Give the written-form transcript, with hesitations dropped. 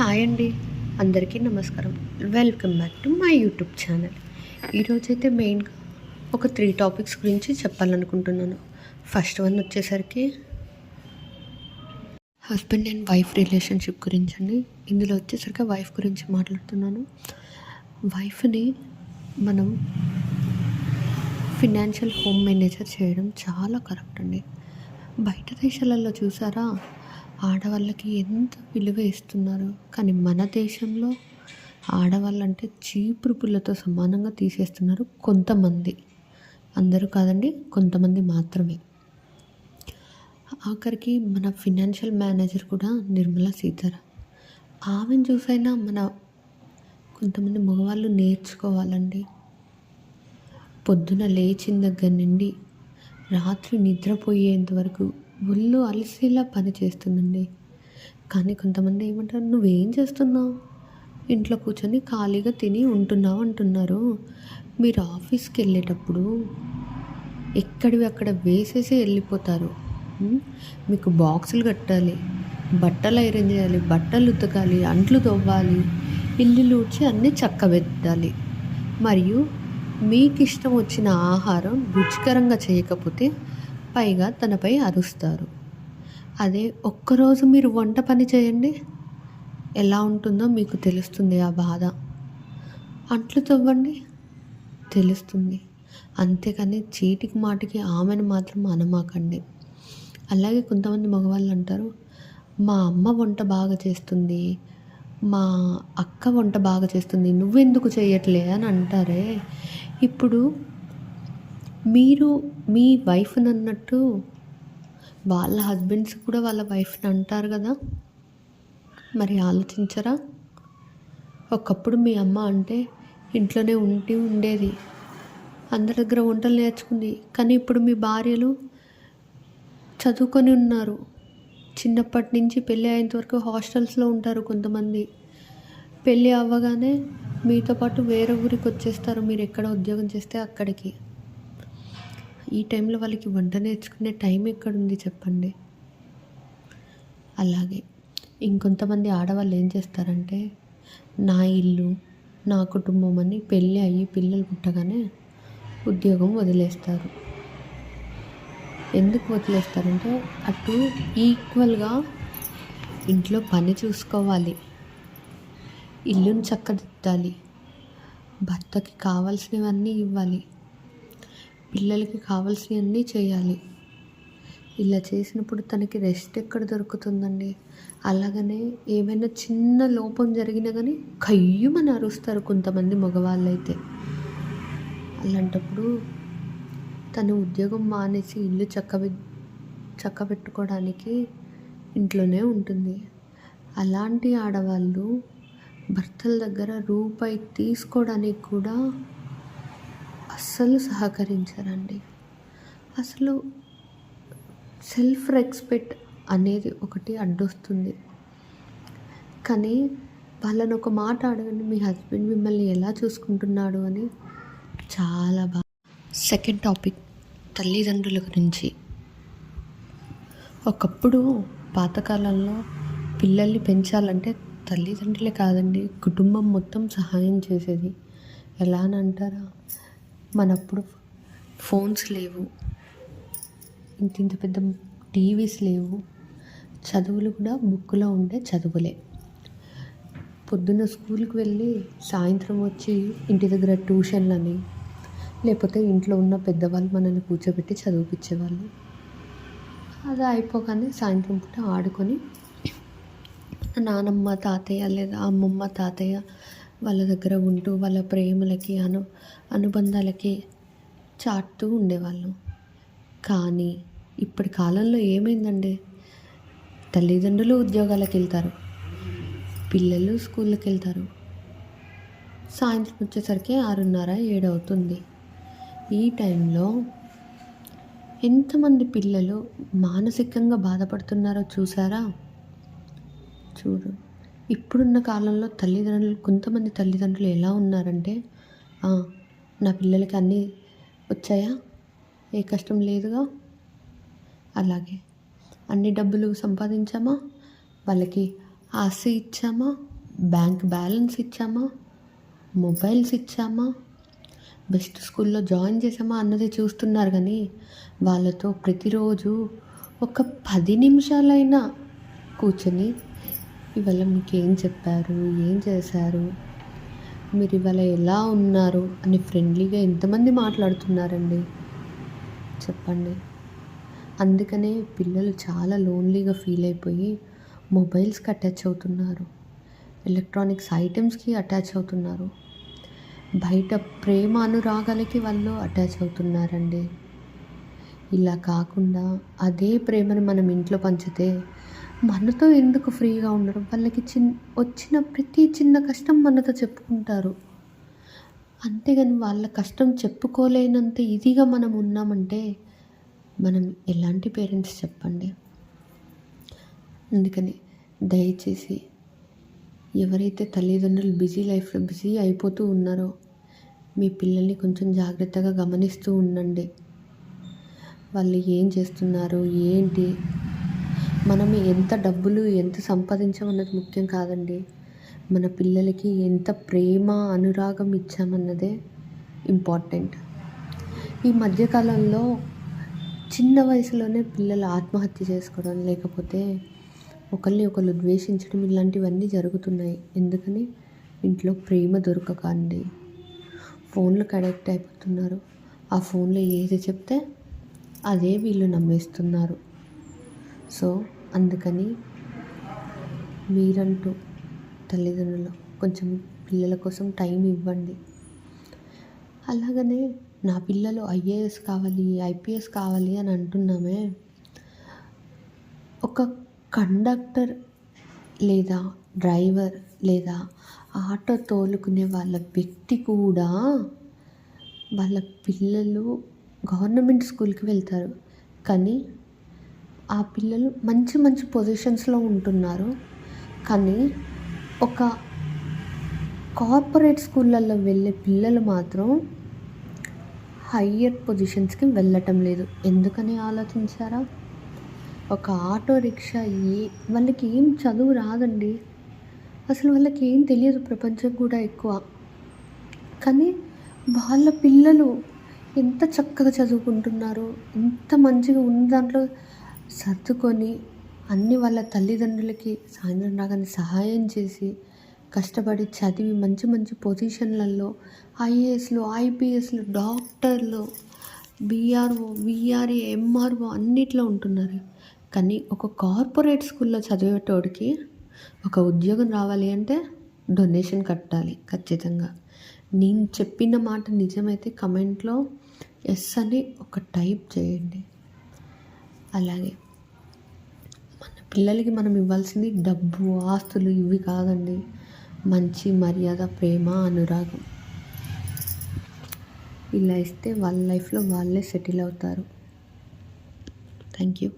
Hi అండి, అందరికీ నమస్కారం. Welcome back to my YouTube channel. ఈరోజైతే మెయిన్గా ఒక 3 టాపిక్స్ గురించి చెప్పాలనుకుంటున్నాను. ఫస్ట్ వన్ వచ్చేసరికి హస్బెండ్ అండ్ వైఫ్ రిలేషన్షిప్ గురించి అండి. ఇందులో వచ్చేసరికి వైఫ్ గురించి మాట్లాడుతున్నాను. వైఫ్ని మనం ఫినాన్షియల్ హోమ్ మేనేజర్ చేయడం చాలా కరెక్ట్ అండి. బయట దేశాలలో చూసారా, ఆడవాళ్ళకి ఎంత విలువ ఇస్తున్నారు, కానీ మన దేశంలో ఆడవాళ్ళంటే చీపురు పుల్లతో సమానంగా తీసేస్తున్నారు కొంతమంది. అందరూ కాదండి, కొంతమంది మాత్రమే. ఆఖరికి మన ఫినాన్షియల్ మేనేజర్ కూడా నిర్మలా సీతారామన్. ఆమెను చూసైనా మన కొంతమంది మగవాళ్ళు నేర్చుకోవాలండి. పొద్దున లేచిన దగ్గర నుండి రాత్రి నిద్రపోయేంత వరకు ఒళ్ళు అలసేలా పని చేస్తుందండి. కానీ కొంతమంది ఏమంటారు, నువ్వేం చేస్తున్నావు, ఇంట్లో కూర్చొని ఖాళీగా తిని ఉంటున్నావు అంటున్నారు. మీరు ఆఫీస్కి వెళ్ళేటప్పుడు ఎక్కడివి అక్కడ వేసేసి వెళ్ళిపోతారు. మీకు బాక్సులు కట్టాలి, బట్టలు ఐరన్ చేయాలి, బట్టలు ఉతకాలి, అంట్లు తవ్వాలి, ఇల్లు ఊడ్చి అన్నీ చక్కబెట్టాలి. మరియు మీకు ఇష్టం వచ్చిన ఆహారం రుచికరంగా చేయకపోతే పైగా తనపై అరుస్తారు. అదే ఒక్కరోజు మీరు వంట పని చేయండి, ఎలా ఉంటుందో మీకు తెలుస్తుంది ఆ బాధ. అంట్లు తవ్వండి, తెలుస్తుంది. అంతేకాని చీటికి మాటికి ఆమెను మాత్రం అనమాకండి. అలాగే కొంతమంది మగవాళ్ళు అంటారు, మా అమ్మ వంట బాగా చేస్తుంది, మా అక్క వంట బాగా చేస్తుంది, నువ్వెందుకు చేయట్లే అని అంటారే. ఇప్పుడు మీరు మీ వైఫ్ని అన్నట్టు వాళ్ళ హస్బెండ్స్ కూడా వాళ్ళ వైఫ్ని అంటారు కదా, మరి ఆలోచించరా? ఒకప్పుడు మీ అమ్మ అంటే ఇంట్లోనే ఉండేది, అందరి దగ్గర వంటలు నేర్చుకుంది. కానీ ఇప్పుడు మీ భార్యలు చదువుకొని ఉన్నారు, చిన్నప్పటి నుంచి పెళ్ళి అయ్యేంత వరకు హాస్టల్స్లో ఉంటారు. కొంతమంది పెళ్ళి అవ్వగానే మీతో పాటు వేరే ఊరికి వచ్చేస్తారు, మీరు ఎక్కడ ఉద్యోగం చేస్తే అక్కడికి. ఈ టైంలో వాళ్ళకి వంట నేర్చుకునే టైం ఎక్కడుంది చెప్పండి. అలాగే ఇంకొంతమంది ఆడవాళ్ళు ఏం చేస్తారంటే, నా ఇల్లు నా కుటుంబం అని పెళ్ళి అయ్యి పిల్లలు పుట్టగానే ఉద్యోగం వదిలేస్తారు. ఎందుకు వదిలేస్తారంటే, అటు ఈక్వల్గా ఇంట్లో పని చూసుకోవాలి, ఇల్లుని చక్కదిద్దాలి, భర్తకి కావాల్సినవన్నీ ఇవ్వాలి, పిల్లలకి కావాల్సినవన్నీ చేయాలి. ఇలా చేసినప్పుడు తనకి రెస్ట్ ఎక్కడ దొరుకుతుందండి? అలాగనే ఏమైనా చిన్న లోపం జరిగినా కానీ కయ్యమని అరుస్తారు కొంతమంది మగవాళ్ళు అయితే. అలాంటప్పుడు తను ఉద్యోగం మానేసి ఇల్లు చక్కబెట్టుకోవడానికి ఇంట్లోనే ఉంటుంది. అలాంటి ఆడవాళ్ళు భర్తల దగ్గర రూపాయి తీసుకోవడానికి కూడా అస్సలు సహకరించరండి. అసలు సెల్ఫ్ రెస్పెక్ట్ అనేది ఒకటి అడ్డొస్తుంది. కానీ వాళ్ళని ఒక మాట అడగండి, మీ హస్బెండ్ మిమ్మల్ని ఎలా చూసుకుంటున్నాడు అని. చాలా బాగా. సెకండ్ టాపిక్, తల్లిదండ్రుల గురించి. ఒకప్పుడు పాతకాలంలో పిల్లల్ని పెంచాలంటే తల్లిదండ్రులే కాదండి, కుటుంబం మొత్తం సహాయం చేసేది. ఎలా అని అంటారా, మనప్పుడు ఫోన్స్ లేవు, ఇంత పెద్ద టీవీస్ లేవు, చదువులు కూడా బుక్లో ఉండే చదువులే. పొద్దున్న స్కూల్కి వెళ్ళి సాయంత్రం వచ్చి ఇంటి దగ్గర ట్యూషన్లని, లేకపోతే ఇంట్లో ఉన్న పెద్దవాళ్ళు మనల్ని కూర్చోబెట్టి చదివిపించేవాళ్ళు. అది అయిపోగానే సాయంత్రం పూట ఆడుకొని నానమ్మ తాతయ్య లేదా అమ్మమ్మ తాతయ్య వాళ్ళ దగ్గర ఉంటూ వాళ్ళ ప్రేమలకి అనుబంధాలకి చాటుతూ ఉండేవాళ్ళం. కానీ ఇప్పటి కాలంలో ఏమైందండి, తల్లిదండ్రులు ఉద్యోగాలకు వెళ్తారు, పిల్లలు స్కూళ్ళకి వెళ్తారు, సాయంత్రం వచ్చేసరికి 6:30 7 అవుతుంది. ఈ టైంలో ఎంతమంది పిల్లలు మానసికంగా బాధపడుతున్నారో చూసారా? ఇప్పుడున్న కాలంలో కొంతమంది తల్లిదండ్రులు ఎలా ఉన్నారంటే, నా పిల్లలకి అన్నీ వచ్చాయా, ఏ కష్టం లేదుగా, అలాగే అన్ని డబ్బులు సంపాదించామా, వాళ్ళకి ఆస్తి ఇచ్చామా, బ్యాంక్ బ్యాలెన్స్ ఇచ్చామా, మొబైల్స్ ఇచ్చామా, బెస్ట్ స్కూల్లో జాయిన్ చేసామా అన్నది చూస్తున్నారు కానీ వాళ్ళతో ప్రతిరోజు ఒక 10 నిమిషాలైనా కూర్చొని ఇవాళ మీకేం చెప్పారు, ఏం చేశారు, మీరు ఇవాళ ఎలా ఉన్నారు అని ఫ్రెండ్లీగా ఎంతమంది మాట్లాడుతున్నారండి చెప్పండి. అందుకనే పిల్లలు చాలా లోన్లీగా ఫీల్ అయిపోయి మొబైల్స్కి అటాచ్ అవుతున్నారు, ఎలక్ట్రానిక్స్ ఐటమ్స్కి అటాచ్ అవుతున్నారు, బయట ప్రేమ అనురాగాలకి వాళ్ళు అటాచ్ అవుతున్నారండి. ఇలా కాకుండా అదే ప్రేమను మనం ఇంట్లో పంచితే మనతో ఎందుకు ఫ్రీగా ఉండడం, వాళ్ళకి వచ్చిన ప్రతి చిన్న కష్టం మనతో చెప్పుకుంటారు. అంతేగాని వాళ్ళ కష్టం చెప్పుకోలేనంత ఇదిగా మనం ఉన్నామంటే మనం ఎలాంటి పేరెంట్స్ చెప్పండి. అందుకని దయచేసి ఎవరైతే తల్లిదండ్రులు బిజీ లైఫ్లో బిజీ అయిపోతూ ఉన్నారో మీ పిల్లల్ని కొంచెం జాగ్రత్తగా గమనిస్తూ ఉండండి. వాళ్ళు ఏం చేస్తున్నారు, ఏంటి, మనం ఎంత డబ్బులు ఎంత సంపాదించామన్నది ముఖ్యం కాదండి. మన పిల్లలకి ఎంత ప్రేమ అనురాగం ఇచ్చామన్నదే ఇంపార్టెంట్. ఈ మధ్యకాలంలో చిన్న వయసులోనే పిల్లలు ఆత్మహత్య చేసుకోవడం, లేకపోతే ఒకరిని ఒకరు ద్వేషించడం ఇలాంటివన్నీ జరుగుతున్నాయి. ఎందుకని ఇంట్లో ప్రేమ దొరకక అండి. ఫోన్లకు అడిక్ట్ అయిపోతున్నారు. ఆ ఫోన్లో ఏది చెప్తే అదే వీళ్ళు నమ్మేస్తున్నారు. సో అందుకని మీరంటూ తల్లిదండ్రులు కొంచెం పిల్లల కోసం టైం ఇవ్వండి. అలాగనే నా పిల్లలు ఐఏఎస్ కావాలి, ఐపీఎస్ కావాలి అని అంటున్నామే, ఒక కండక్టర్ లేదా డ్రైవర్ లేదా ఆటో తోలుకునే వాళ్ళ వ్యక్తి కూడా వాళ్ళ పిల్లలు గవర్నమెంట్ స్కూల్కి వెళ్తారు, కానీ ఆ పిల్లలు మంచి మంచి పొజిషన్స్లో ఉంటున్నారు. కానీ ఒక కార్పొరేట్ స్కూళ్ళల్లో వెళ్ళే పిల్లలు మాత్రం హయ్యర్ పొజిషన్స్కి వెళ్ళటం లేదు. ఎందుకని ఆలోచించారా? ఒక ఆటో రిక్షా వాళ్ళకి ఏం చదువు రాదండి, అసలు వాళ్ళకి ఏం తెలియదు, ప్రపంచం కూడా ఎక్కువ. కానీ వాళ్ళ పిల్లలు ఎంత చక్కగా చదువుకుంటున్నారు, ఎంత మంచిగా ఉన్న దాంట్లో సర్దుకొని అన్ని వాళ్ళ తల్లిదండ్రులకి సాయంత్రం రాగానే సహాయం చేసి కష్టపడి చదివి మంచి మంచి పొజిషన్లలో ఐఏఎస్లు, ఐపీఎస్లు, డాక్టర్లు, బీఆర్ఓ, విఆర్ఏ, ఎంఆర్ఓ అన్నిట్లో ఉంటున్నారు. కానీ ఒక కార్పొరేట్ స్కూల్లో చదివేటోడికి ఒక ఉద్యోగం రావాలి అంటే డొనేషన్ కట్టాలి ఖచ్చితంగా. నేను చెప్పిన మాట నిజమైతే కమెంట్లో ఎస్ అని ఒక టైప్ చేయండి. అలాగే మన పిల్లలకి మనం ఇవ్వాల్సింది డబ్బు, ఆస్తులు ఇవి కాదండి, మంచి మర్యాద, ప్రేమ, అనురాగం. ఇలా ఇస్తే వాళ్ళ లైఫ్లో వాళ్ళే సెటిల్ అవుతారు. Thank you.